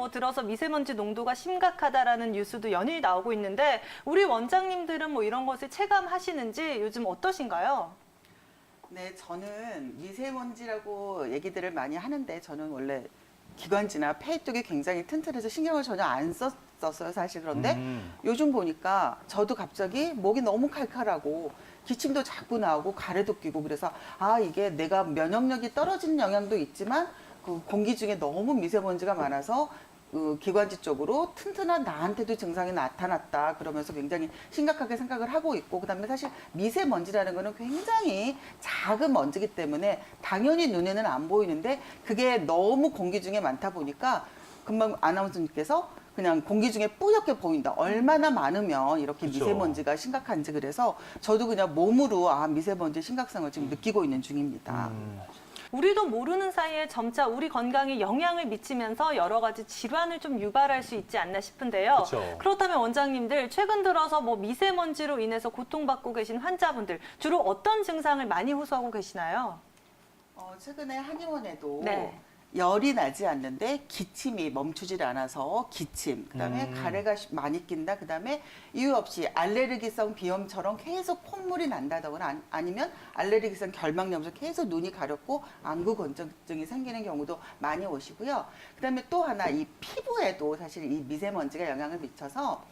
뭐 들어서 미세먼지 농도가 심각하다라는 뉴스도 연일 나오고 있는데 우리 원장님들은 뭐 이런 것을 체감하시는지 요즘 어떠신가요? 네, 저는 미세먼지라고 얘기들을 많이 하는데 저는 원래 기관지나 폐 쪽이 굉장히 튼튼해서 신경을 전혀 안 썼었어요, 사실. 그런데 요즘 보니까 저도 갑자기 목이 너무 칼칼하고 기침도 자꾸 나오고 가래도 끼고 그래서 아, 이게 내가 면역력이 떨어지는 영향도 있지만 그 공기 중에 너무 미세먼지가 많아서 그 기관지 쪽으로 튼튼한 나한테도 증상이 나타났다 그러면서 굉장히 심각하게 생각을 하고 있고, 그다음에 사실 미세먼지라는 거는 굉장히 작은 먼지기 때문에 당연히 눈에는 안 보이는데 그게 너무 공기 중에 많다 보니까 금방 아나운서님께서 그냥 공기 중에 뿌옇게 보인다. 얼마나 많으면 이렇게 그렇죠. 미세먼지가 심각한지, 그래서 저도 그냥 몸으로 아, 미세먼지 심각성을 지금 느끼고 있는 중입니다. 우리도 모르는 사이에 점차 우리 건강에 영향을 미치면서 여러 가지 질환을 좀 유발할 수 있지 않나 싶은데요. 그렇죠. 그렇다면 원장님들 최근 들어서 뭐 미세먼지로 인해서 고통받고 계신 환자분들 주로 어떤 증상을 많이 호소하고 계시나요? 최근에 한의원에도 네. 열이 나지 않는데 기침이 멈추질 않아서 기침, 그다음에 가래가 많이 낀다, 그다음에 이유 없이 알레르기성 비염처럼 계속 콧물이 난다거나 아니면 알레르기성 결막염에서 계속 눈이 가렵고 안구 건조증이 생기는 경우도 많이 오시고요. 그다음에 또 하나 이 피부에도 사실 이 미세먼지가 영향을 미쳐서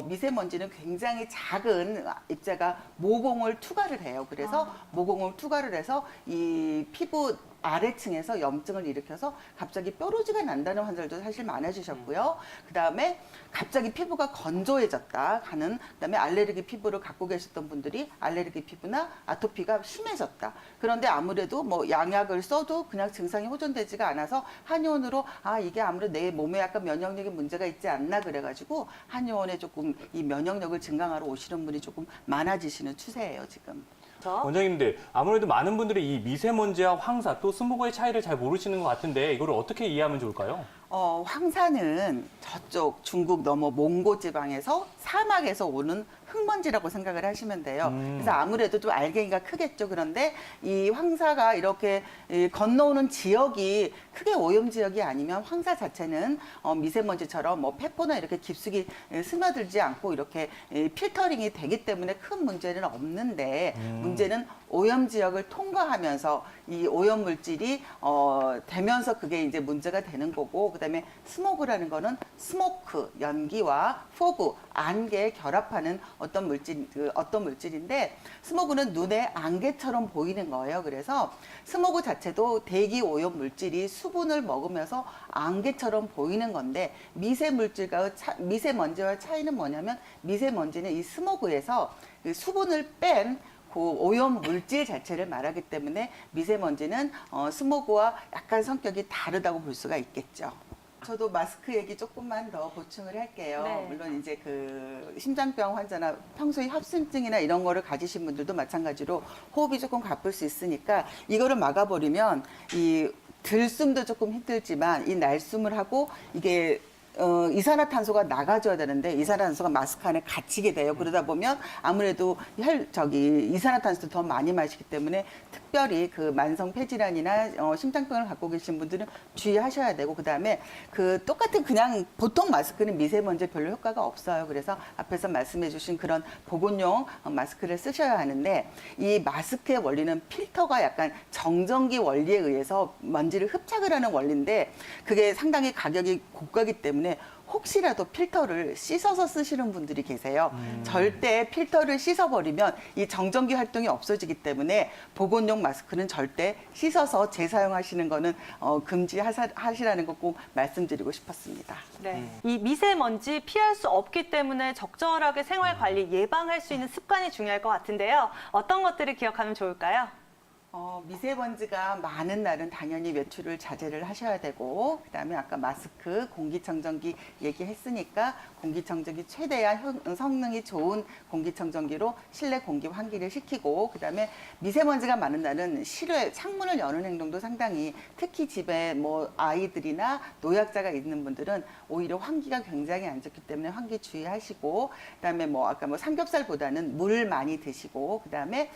미세먼지는 굉장히 작은 입자가 모공을 투과를 해요. 그래서 모공을 투과를 해서 이 피부 아래층에서 염증을 일으켜서 갑자기 뾰루지가 난다는 환자들도 사실 많아지셨고요. 그다음에 갑자기 피부가 건조해졌다 하는, 그다음에 알레르기 피부를 갖고 계셨던 분들이 알레르기 피부나 아토피가 심해졌다. 그런데 아무래도 뭐 양약을 써도 그냥 증상이 호전되지가 않아서 한의원으로 아, 이게 아무래도 내 몸에 약간 면역력에 문제가 있지 않나 그래가지고 한의원에 조금 이 면역력을 증강하러 오시는 분이 조금 많아지시는 추세예요, 지금. 원장님들, 아무래도 많은 분들이 이 미세먼지와 황사 또 스모그의 차이를 잘 모르시는 것 같은데 이걸 어떻게 이해하면 좋을까요? 황사는 저쪽 중국 넘어 몽고 지방에서 사막에서 오는 흙먼지라고 생각을 하시면 돼요. 그래서 아무래도 좀 알갱이가 크겠죠. 그런데 이 황사가 이렇게 건너오는 지역이 크게 오염 지역이 아니면 황사 자체는 미세먼지처럼 뭐 폐포나 이렇게 깊숙이 스며들지 않고 이렇게 필터링이 되기 때문에 큰 문제는 없는데 문제는 오염 지역을 통과하면서 이 오염 물질이 되면서 그게 이제 문제가 되는 거고, 그다음에 스모그라는 거는 스모크 연기와 포그 안개 결합하는 어떤 물질인데 스모그는 눈에 안개처럼 보이는 거예요. 그래서 스모그 자체도 대기 오염 물질이 수분을 먹으면서 안개처럼 보이는 건데 미세먼지와 차이는 뭐냐면 미세먼지는 이 스모그에서 그 수분을 뺀 그 오염 물질 자체를 말하기 때문에 미세먼지는 스모그와 약간 성격이 다르다고 볼 수가 있겠죠. 저도 마스크 얘기 조금만 더 보충을 할게요. 네. 물론 이제 그 심장병 환자나 평소에 협심증이나 이런 거를 가지신 분들도 마찬가지로 호흡이 조금 가쁠 수 있으니까 이거를 막아버리면 이 들숨도 조금 힘들지만 이 날숨을 하고 이게 이산화탄소가 나가줘야 되는데 이산화탄소가 마스크 안에 갇히게 돼요. 그러다 보면 아무래도 이산화탄소도 더 많이 마시기 때문에 특별히 그 만성 폐질환이나 심장병을 갖고 계신 분들은 주의하셔야 되고, 그다음에 그 똑같은 그냥 보통 마스크는 미세먼지에 별로 효과가 없어요. 그래서 앞에서 말씀해 주신 그런 보건용 마스크를 쓰셔야 하는데 이 마스크의 원리는 필터가 약간 정전기 원리에 의해서 먼지를 흡착을 하는 원리인데 그게 상당히 가격이 고가기 때문에 혹시라도 필터를 씻어서 쓰시는 분들이 계세요. 절대 필터를 씻어버리면 이 정전기 활동이 없어지기 때문에 보건용 마스크는 절대 씻어서 재사용하시는 거는 금지하시라는 거 꼭 말씀드리고 싶었습니다. 네. 이 미세먼지 피할 수 없기 때문에 적절하게 생활 관리 예방할 수 있는 습관이 중요할 것 같은데요. 어떤 것들을 기억하면 좋을까요? 미세먼지가 많은 날은 당연히 외출을 자제를 하셔야 되고, 그다음에 아까 마스크, 공기청정기 얘기했으니까 공기청정기 최대한 성능이 좋은 공기청정기로 실내 공기 환기를 시키고, 그다음에 미세먼지가 많은 날은 실외 창문을 여는 행동도 상당히, 특히 집에 뭐 아이들이나 노약자가 있는 분들은 오히려 환기가 굉장히 안 좋기 때문에 환기 주의하시고, 그다음에 뭐 아까 뭐 삼겹살보다는 물 많이 드시고, 그다음에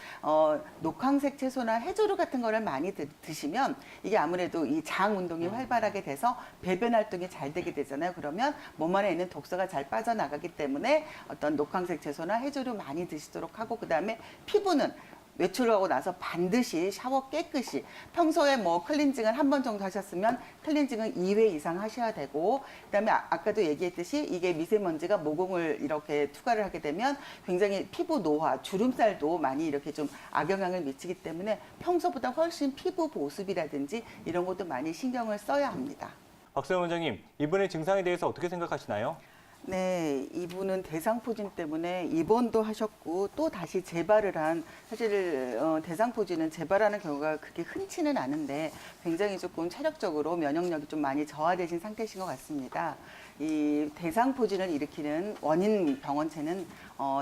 녹황색 채소나 해조류 같은 거를 많이 드시면 이게 아무래도 이 장 운동이 활발하게 돼서 배변 활동이 잘 되게 되잖아요. 그러면 몸 안에 있는 독소가 잘 빠져나가기 때문에 어떤 녹황색 채소나 해조류 많이 드시도록 하고, 그다음에 피부는 외출하고 나서 반드시 샤워 깨끗이, 평소에 뭐 클렌징을 한 번 정도 하셨으면 클렌징은 2회 이상 하셔야 되고, 그다음에 아까도 얘기했듯이 이게 미세먼지가 모공을 이렇게 투과를 하게 되면 굉장히 피부 노화, 주름살도 많이 이렇게 좀 악영향을 미치기 때문에 평소보다 훨씬 피부 보습이라든지 이런 것도 많이 신경을 써야 합니다. 박소영 원장님, 이번의 증상에 대해서 어떻게 생각하시나요? 네, 이분은 대상포진 때문에 입원도 하셨고 또 다시 재발을 한, 사실 대상포진은 재발하는 경우가 그렇게 흔치는 않은데 굉장히 조금 체력적으로 면역력이 좀 많이 저하되신 상태이신 것 같습니다. 이 대상포진을 일으키는 원인 병원체는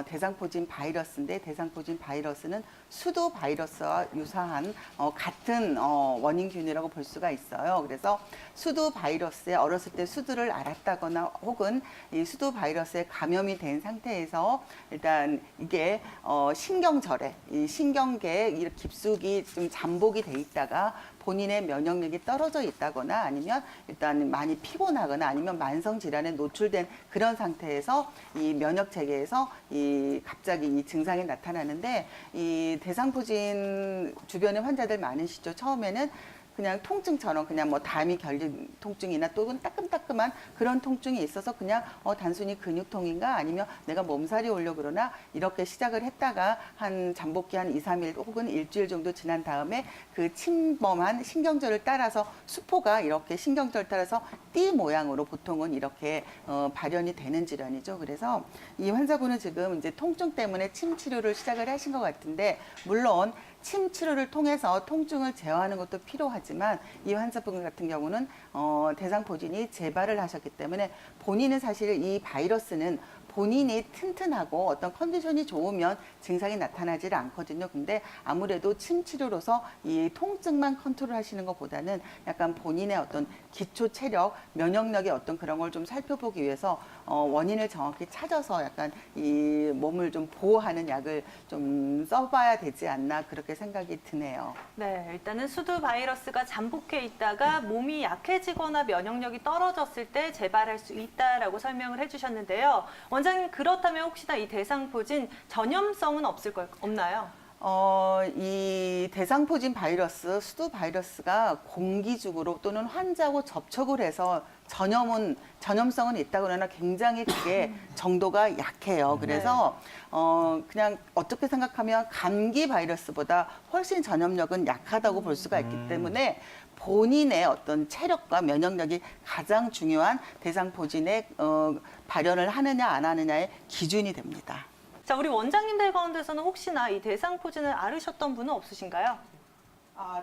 대상포진 바이러스인데, 대상포진 바이러스는 수두 바이러스와 유사한 같은 원인균이라고 볼 수가 있어요. 그래서 수두 바이러스에 어렸을 때 수두를 앓았다거나 혹은 이 수두 바이러스에 감염이 된 상태에서 일단 이게 신경절에, 이 신경계에 이 깊숙이 좀 잠복이 돼 있다가 본인의 면역력이 떨어져 있다거나 아니면 일단 많이 피곤하거나 아니면 만성 질환에 노출된 그런 상태에서 이 면역 체계에서 이 갑자기 이 증상이 나타나는데, 이 대상포진 주변에 환자들 많으시죠. 처음에는 그냥 통증처럼 그냥 뭐 담이 결린 통증이나 또는 따끔따끔한 그런 통증이 있어서 그냥 단순히 근육통인가 아니면 내가 몸살이 오려 그러나 이렇게 시작을 했다가 한 잠복기 한 2, 3일 혹은 일주일 정도 지난 다음에 그 침범한 신경절을 따라서 수포가 이렇게 신경절 따라서 띠 모양으로 보통은 이렇게 발현이 되는 질환이죠. 그래서 이 환자분은 지금 이제 통증 때문에 침 치료를 시작을 하신 것 같은데, 물론 침 치료를 통해서 통증을 제어하는 것도 필요하지만 이 환자분 같은 경우는 대상포진이 재발을 하셨기 때문에 본인은 사실 이 바이러스는 본인이 튼튼하고 어떤 컨디션이 좋으면 증상이 나타나질 않거든요. 근데 아무래도 침 치료로서 이 통증만 컨트롤 하시는 것보다는 약간 본인의 어떤 기초 체력, 면역력의 어떤 그런 걸 좀 살펴보기 위해서 원인을 정확히 찾아서 약간 이 몸을 좀 보호하는 약을 좀 써봐야 되지 않나, 그렇게 생각이 드네요. 네, 일단은 수두 바이러스가 잠복해 있다가 몸이 약해지거나 면역력이 떨어졌을 때 재발할 수 있다라고 설명을 해주셨는데요. 원장님, 그렇다면 혹시나 이 대상포진 전염성은 없나요? 이 대상포진 바이러스, 수두 바이러스가 공기중으로 또는 환자하고 접촉을 해서 전염성은 있다 그러나 굉장히 그게 정도가 약해요. 그래서 그냥 어떻게 생각하면 감기 바이러스보다 훨씬 전염력은 약하다고 볼 수가 있기 때문에 본인의 어떤 체력과 면역력이 가장 중요한 대상포진의 발현을 하느냐 안 하느냐의 기준이 됩니다. 자, 우리 원장님들 가운데서는 혹시나 이 대상포진을 앓으셨던 분은 없으신가요?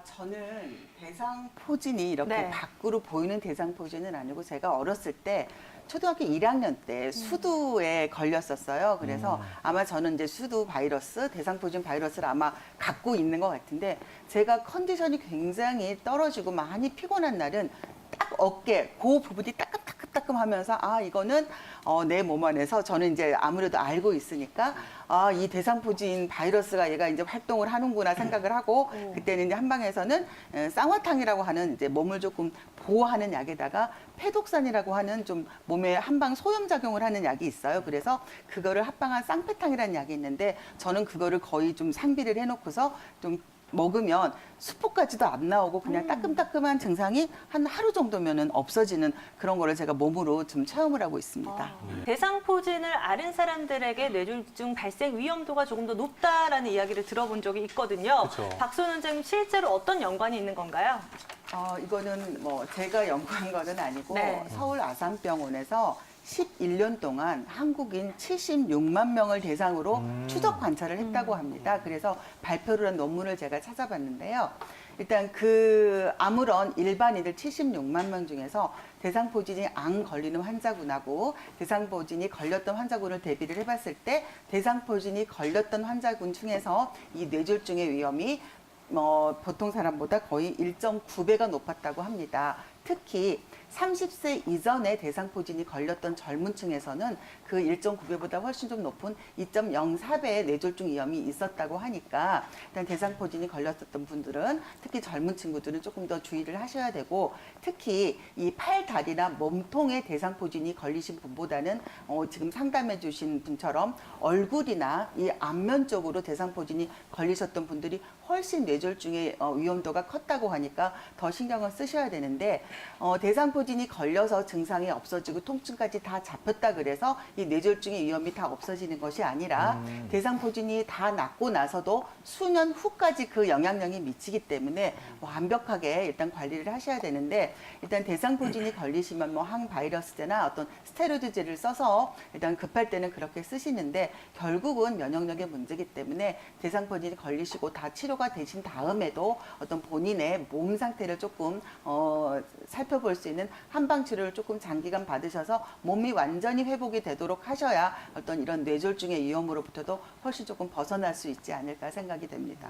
저는 대상포진이 이렇게 네. 밖으로 보이는 대상포진은 아니고, 제가 어렸을 때 초등학교 1학년 때 수두에 걸렸었어요. 그래서 아마 저는 이제 수두 바이러스, 대상포진 바이러스를 아마 갖고 있는 것 같은데, 제가 컨디션이 굉장히 떨어지고 많이 피곤한 날은 딱 어깨, 그 부분이 따끔따끔하면서 이거는 내 몸 안에서, 저는 이제 아무래도 알고 있으니까 이 대상포진 바이러스가 얘가 이제 활동을 하는구나 생각을 하고, 그때는 이제 한방에서는 쌍화탕이라고 하는 이제 몸을 조금 보호하는 약에다가 페독산이라고 하는 좀 몸에 한방 소염작용을 하는 약이 있어요. 그래서 그거를 합방한 쌍페탕이라는 약이 있는데, 저는 그거를 거의 좀 상비를 해놓고서 좀 먹으면 수포까지도 안 나오고 그냥 따끔따끔한 증상이 한 하루 정도면은 없어지는 그런 거를 제가 몸으로 좀 체험을 하고 있습니다. 대상포진을 앓은 사람들에게 뇌졸중 발생 위험도가 조금 더 높다라는 이야기를 들어본 적이 있거든요. 그쵸. 박소연 원장님, 실제로 어떤 연관이 있는 건가요? 이거는 뭐 제가 연구한 거는 아니고 네. 서울 아산병원에서 11년 동안 한국인 76만 명을 대상으로 추적 관찰을 했다고 합니다. 그래서 발표를 한 논문을 제가 찾아봤는데요. 일단 아무런 일반인들 76만 명 중에서 대상포진이 안 걸리는 환자군하고 대상포진이 걸렸던 환자군을 대비를 해봤을 때, 대상포진이 걸렸던 환자군 중에서 이 뇌졸중의 위험이 보통 사람보다 거의 1.9배가 높았다고 합니다. 특히 30세 이전에 대상포진이 걸렸던 젊은 층에서는 그 1.9배보다 훨씬 좀 높은 2.04배의 뇌졸중 위험이 있었다고 하니까 일단 대상포진이 걸렸었던 분들은 특히 젊은 친구들은 조금 더 주의를 하셔야 되고 특히 이 팔, 다리나 몸통에 대상포진이 걸리신 분보다는 지금 상담해 주신 분처럼 얼굴이나 이 안면 쪽으로 대상포진이 걸리셨던 분들이 훨씬 뇌졸중의 위험도가 컸다고 하니까 더 신경을 쓰셔야 되는데 대상포진이 걸려서 증상이 없어지고 통증까지 다 잡혔다 그래서 이 뇌졸중의 위험이 다 없어지는 것이 아니라 대상포진이 다 낫고 나서도 수년 후까지 그 영향력이 미치기 때문에 완벽하게 일단 관리를 하셔야 되는데 일단 대상포진이 걸리시면 뭐 항바이러스제나 어떤 스테로이드제를 써서 일단 급할 때는 그렇게 쓰시는데 결국은 면역력의 문제이기 때문에 대상포진이 걸리시고 다 치료가 되신 다음에도 어떤 본인의 몸 상태를 조금 살펴볼 수 있는 한방 치료를 조금 장기간 받으셔서 몸이 완전히 회복이 되도록 하셔야 어떤 이런 뇌졸중의 위험으로부터도 훨씬 조금 벗어날 수 있지 않을까 생각이 됩니다.